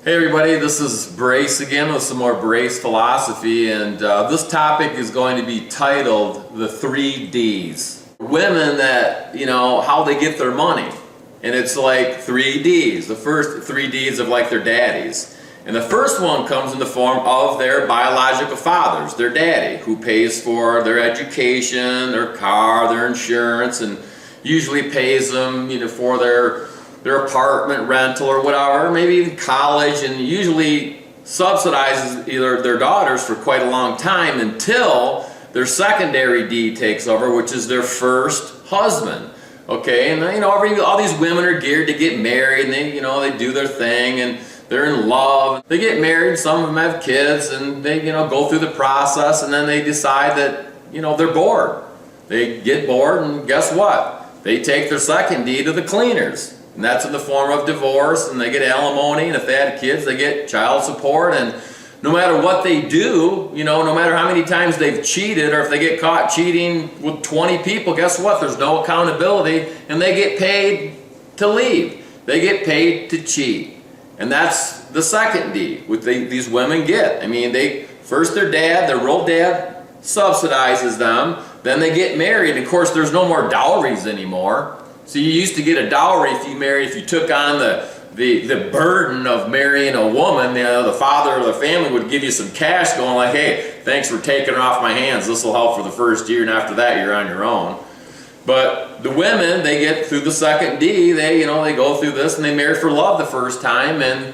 Hey everybody, this is Brace again with some more Brace philosophy, and this topic is going to be titled the 3 Ds. Women that, how they get their money. And it's like 3 Ds. The first 3 Ds of like their daddies. And the first one comes in the form of their biological fathers, their daddy, who pays for their education, their car, their insurance, and usually pays them, for their apartment rental or whatever, maybe even college, and usually subsidizes either their daughters for quite a long time until their secondary D takes over, which is their first husband. Okay, and all these women are geared to get married, and they do their thing, and they're in love. They get married, some of them have kids, and they go through the process, and then they decide that they're bored. They get bored, and guess what? They take their second D to the cleaners. And that's in the form of divorce, and they get alimony, and if they had kids, they get child support. And no matter what they do, no matter how many times they've cheated, or if they get caught cheating with 20 people, guess what? There's no accountability, and they get paid to leave. They get paid to cheat. And that's the second D, which these women get. I mean, first their real dad subsidizes them, then they get married, and of course there's no more dowries anymore. So you used to get a dowry if you took on the burden of marrying a woman. The father of the family would give you some cash, going like, hey, thanks for taking her off my hands. This will help for the first year, and after that you're on your own. But the women, they get through the second D, they go through this, and they marry for love the first time, and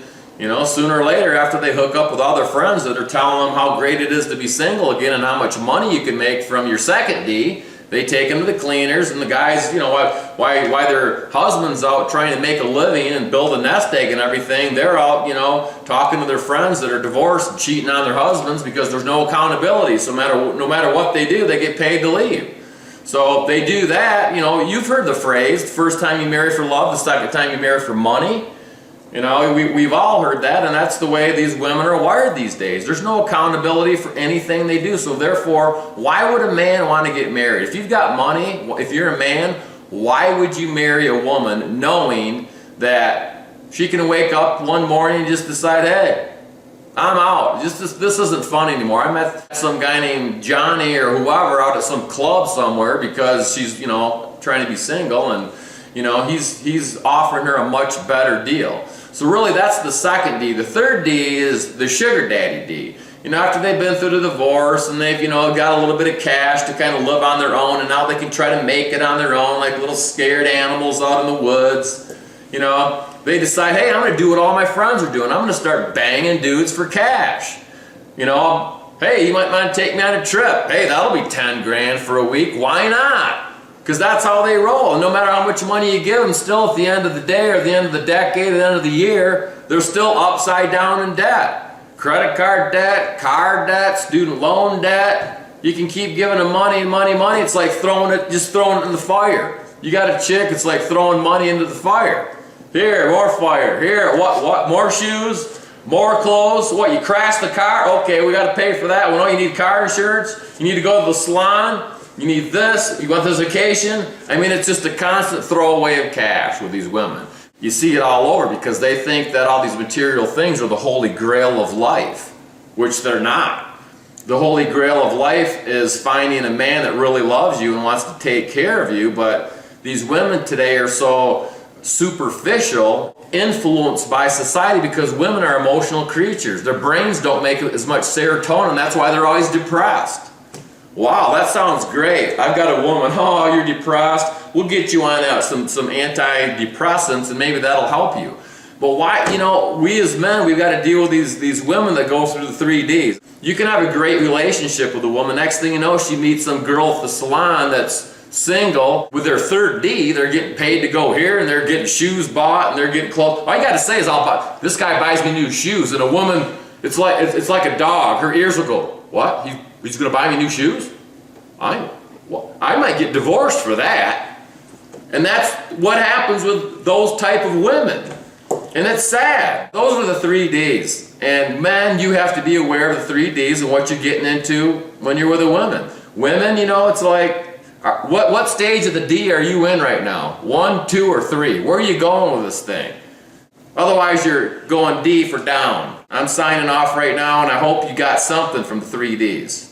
sooner or later, after they hook up with all their friends that are telling them how great it is to be single again and how much money you can make from your second D, they take them to the cleaners, and the guys, why their husband's out trying to make a living and build a nest egg and everything, they're out, talking to their friends that are divorced and cheating on their husbands because there's no accountability. So no matter what they do, they get paid to leave. So if they do that, you've heard the phrase, the first time you marry for love, the second time you marry for money. We've all heard that, and that's the way these women are wired these days. There's no accountability for anything they do, so therefore, why would a man want to get married? If you've got money, if you're a man, why would you marry a woman knowing that she can wake up one morning and just decide, hey, I'm out. This isn't fun anymore. I met some guy named Johnny or whoever out at some club somewhere because she's, trying to be single, and he's offering her a much better deal. So really that's the second D. The third D is the sugar daddy D. After they've been through the divorce and they've, got a little bit of cash to kind of live on their own, and now they can try to make it on their own like little scared animals out in the woods. They decide, hey, I'm going to do what all my friends are doing. I'm going to start banging dudes for cash. Hey, you might want to take me on a trip. Hey, that'll be 10 grand for a week. Why not? Because that's how they roll. And no matter how much money you give them, still at the end of the day or the end of the decade, at the end of the year, they're still upside down in debt. Credit card debt, car debt, student loan debt. You can keep giving them money. It's like just throwing it in the fire. You got a chick, it's like throwing money into the fire. Here, more fire. Here, what? More shoes? More clothes? What, you crashed the car? Okay, we got to pay for that. Well, no, you need car insurance. You need to go to the salon. You need this, you want this vacation. I mean, it's just a constant throwaway of cash with these women. You see it all over because they think that all these material things are the Holy Grail of life, which they're not. The Holy Grail of life is finding a man that really loves you and wants to take care of you, but these women today are so superficial, influenced by society, because women are emotional creatures. Their brains don't make as much serotonin, that's why they're always depressed. Wow, that sounds great. I've got a woman, oh, you're depressed. We'll get you on some antidepressants and maybe that'll help you. But why, we as men, we've got to deal with these women that go through the 3 Ds. You can have a great relationship with a woman. Next thing you know, she meets some girl at the salon that's single with their third D. They're getting paid to go here, and they're getting shoes bought, and they're getting clothes. All you got to say is, this guy buys me new shoes. And a woman, it's like a dog. Her ears will go, what? He's going to buy me new shoes? I might get divorced for that. And that's what happens with those type of women. And it's sad. Those are the 3 Ds. And men, you have to be aware of the 3 Ds and what you're getting into when you're with a woman. Women, it's like, what stage of the D are you in right now? 1, 2, or 3? Where are you going with this thing? Otherwise, you're going D for down. I'm signing off right now, and I hope you got something from the 3 Ds.